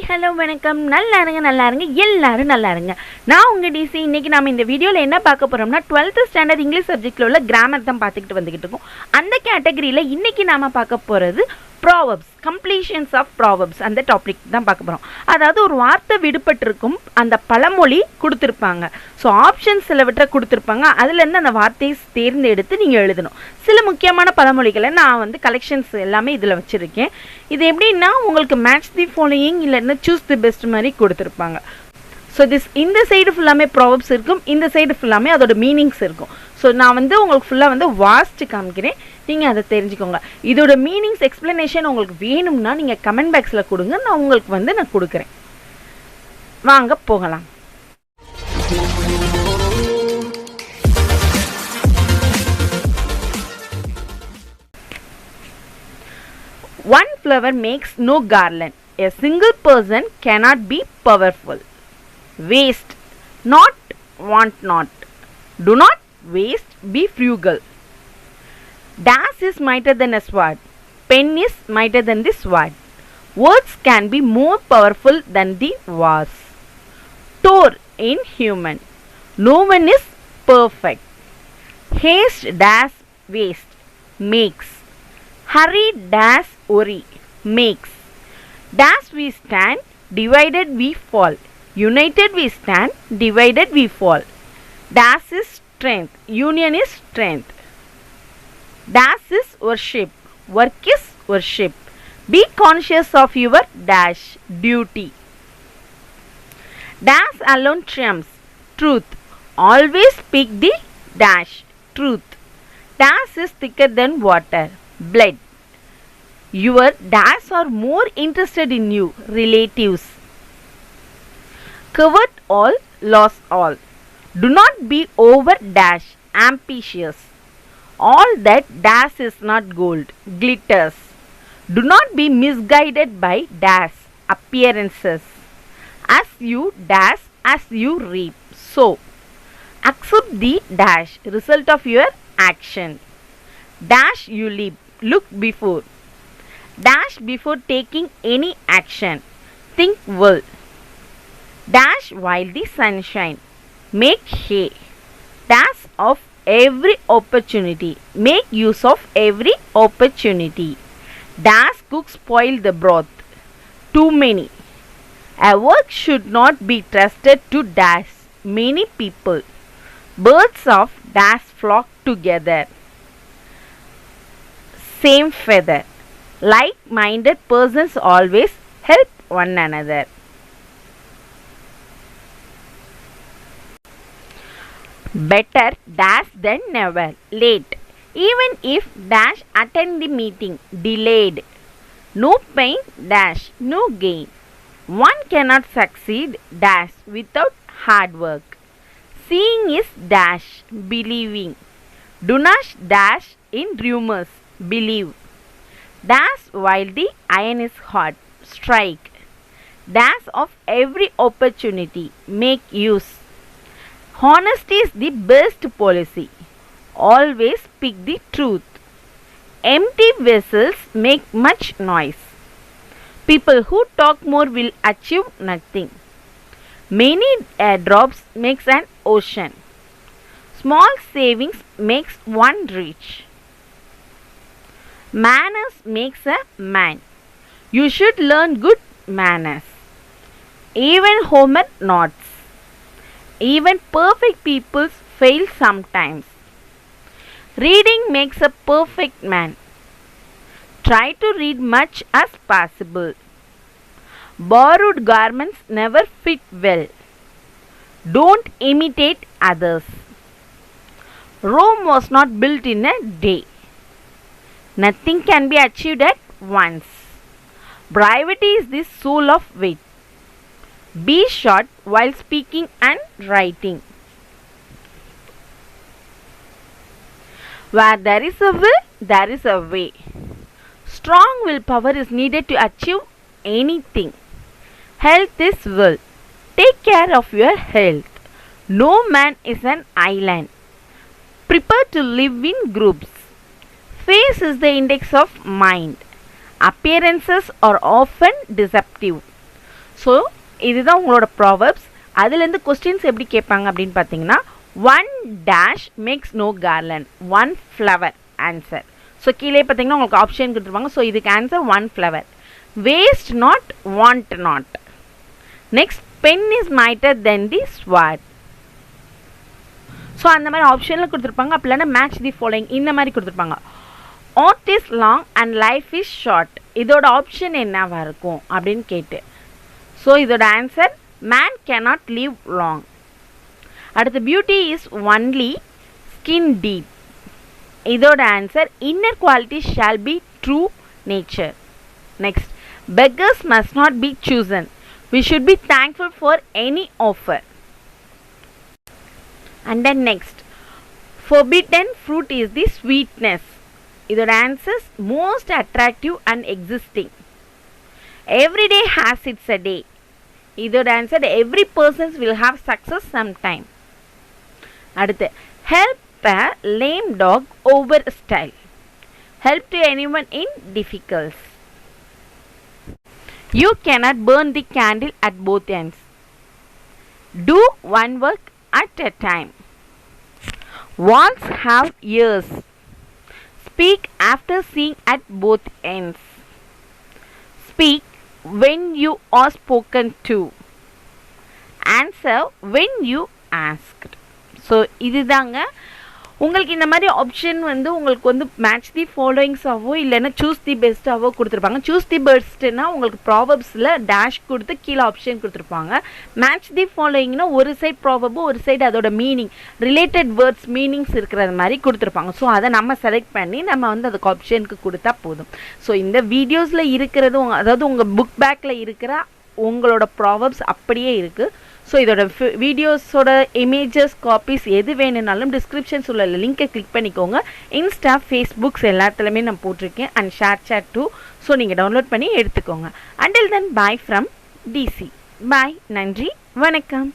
Hello வணக்கம். நல்லா இருங்க எல்லாரும் நல்லா இருங்க. நான் உங்கள் டிசி. இன்றைக்கி நம்ம இந்த வீடியோவில் என்ன பார்க்க போகிறோம்னா 12th ஸ்டாண்டர்ட் இங்கிலீஷ் சப்ஜெக்டில் உள்ள கிராமர் தான் பார்த்துக்கிட்டு வந்துக்கிட்டு இருக்கோம். அந்த கேட்டகரியில் இன்றைக்கி நாம் பார்க்க போகிறது ப்ராவர்ப்ஸ், கம்ப்ளீஷன்ஸ் ஆஃப் ப்ராவர்ப்ஸ். அந்த டாபிக் தான் பார்க்க போகிறோம். அதாவது ஒரு வார்த்தை விடுபட்டிருக்கும், அந்த பழமொழி கொடுத்துருப்பாங்க. ஸோ ஆப்ஷன்ஸ் சிலவற்றை கொடுத்துருப்பாங்க. அதுலேருந்து அந்த வார்த்தையை தேர்ந்தெடுத்து நீங்கள் எழுதணும். சில முக்கியமான பழமொழிகளை நான் கலெக்ஷன்ஸ் எல்லாமே இதில் வச்சுருக்கேன். இது எப்படின்னா உங்களுக்கு மேட்ச் தி ஃபாலோயிங் இல்லைன்னா சூஸ் தி பெஸ்ட் மாதிரி கொடுத்துருப்பாங்க. ஸோ இந்த சைடு ஃபுல்லாமே ப்ராவர்ப்ஸ் இருக்கும், இந்த சைடு ஃபுல்லாமே அதோட மீனிங்ஸ் இருக்கும். ஸோ நான் உங்களுக்கு ஃபுல்லாக வாசித்து காமிக்கிறேன், நீங்கள் அதை தெரிஞ்சுக்கோங்க. இதோட மீனிங்ஸ் எக்ஸ்ப்ளனேஷன் உங்களுக்கு வேணும்னா நீங்கள் கமெண்ட் பாக்ஸில் கொடுங்க, நான் உங்களுக்கு நான் கொடுக்குறேன். வாங்க போகலாம். One flower makes no garland. A single person cannot be powerful. Waste not, want not. Do not waste, be frugal. Dash is mightier than a sword. Pen is mightier than the sword. Words can be more powerful than the vase. Tor inhuman. No one is perfect. Haste dash waste, makes. Hurry dash worry, makes. Dash we stand, divided we fall. United we stand, divided we fall. Dash is strength, union is strength. Dash is worship, work is worship. Be conscious of your dash, duty. Dash alone triumphs, truth. Always speak the dash, truth. Dash is thicker than water, blood. Your dash are more interested in you, relatives. Covet all, lost all. Do not be over dash, ambitious. All that dash is not gold, glitters. Do not be misguided by dash, appearances. As you dash, as you reap. So, accept the dash, result of your action. Dash you leap, look before. Dash before taking any action. Think well. Dash while the sun shines. Make hay. Dash of every opportunity. Make use of every opportunity. Dash cook spoil the broth. Too many. A work should not be trusted to dash many people. Birds of dash flock together. Same feather. Like-minded persons always help one another. Better dash than never, late. Even if dash attend the meeting, delayed. No pain dash, no gain. One cannot succeed dash without hard work. Seeing is dash, believing. Do not dash in rumors, believe. Dash while the iron is hot, strike. Dash of every opportunity, make use. Honesty is the best policy. Always speak the truth. Empty vessels make much noise. People who talk more will achieve nothing. Many drops makes an ocean. Small savings makes one rich. Manners makes a man. You should learn good manners. Even Homer nods. Even perfect people fail sometimes. Reading makes a perfect man. Try to read much as possible. Borrowed garments never fit well. Don't imitate others. Rome was not built in a day. Nothing can be achieved at once. Brevity is the soul of wit. Be short while speaking and writing. Where there is a will, there is a way. Strong willpower is needed to achieve anything. Health is wealth. Take care of your health. No man is an island. Prepare to live in groups. Face is the index of mind. Appearances are often deceptive. So இதுதான் உங்களோட Proverbs. அதுலேருந்து questions எப்படி கேட்பாங்க அப்படின்னு பார்த்தீங்கன்னா, 1 dash makes no garland, 1 flower answer. So கீழே பார்த்தீங்கன்னா உங்களுக்கு ஆப்ஷன் கொடுத்துருப்பாங்க. ஸோ இதுக்கு answer 1 flower. Waste not, want not. Next, pen is mightier than the sword. So அந்த மாதிரி ஆப்ஷனில் கொடுத்துருப்பாங்க. அப்படி இல்லைன்னா மேட்ச் தி ஃபாலோயிங் இந்த மாதிரி கொடுத்துருப்பாங்க. Earth is long and life is short. இதோட ஆப்ஷன் என்னவா இருக்கும் அப்படின்னு கேட்டு. ஸோ இதோட answer man cannot live long. அடுத்து beauty is only skin deep. இதோட answer inner quality shall be true nature. Next, beggars must not be chosen. We should be thankful for any offer. And then next, forbidden fruit is the sweetness. இதோட answers most attractive and existing. Every day has its a day. இதோட answer every person will have success sometime. அடுத்து, help a lame dog over style. Help to anyone in difficulties. You cannot burn the candle at both ends. Do one work at a time. Walls have ears. Speak after seeing at both ends. Speak when you are spoken to. Answer when you asked. So இதுதாங்க உங்களுக்கு இந்த மாதிரி option வந்து உங்களுக்கு வந்து match the ஃபாலோயிங்ஸாவோ இல்லைன்னா choose the பெஸ்ட்டாவோ கொடுத்துருப்பாங்க. Choose the பெஸ்ட்னா உங்களுக்கு ப்ராவர்ப்ஸில் டேஷ் கொடுத்து கீழே ஆப்ஷன் கொடுத்துருப்பாங்க. மேட்ச் தி ஃபாலோயிங்னா ஒரு சைட் ப்ராவர்பும் ஒரு சைடு அதோட மீனிங் ரிலேட்டட் வேர்ட்ஸ் மீனிங்ஸ் இருக்கிறது மாதிரி கொடுத்துருப்பாங்க. ஸோ அதை நம்ம செலக்ட் பண்ணி நம்ம வந்து அதுக்கு ஆப்ஷனுக்கு கொடுத்தா போதும். ஸோ இந்த வீடியோஸில் இருக்கிறது அதாவது உங்கள் புக் பேக்கில் இருக்கிற உங்களோட ப்ராவர்ப்ஸ் அப்படியே இருக்குது. ஸோ இதோட வீடியோஸோட இமேஜஸ் காப்பீஸ் எது வேணும்னாலும் டிஸ்கிரிப்ஷன்ஸ் உள்ள லிங்கை கிளிக் பண்ணிக்கோங்க. இன்ஸ்டா, ஃபேஸ்புக்ஸ் எல்லாத்துலேயுமே நான் போட்டிருக்கேன் அண்ட் ஷேர் டூ. ஸோ நீங்கள் டவுன்லோட் பண்ணி எடுத்துக்கோங்க. Until then bye from DC. Bye, நன்றி, வணக்கம்.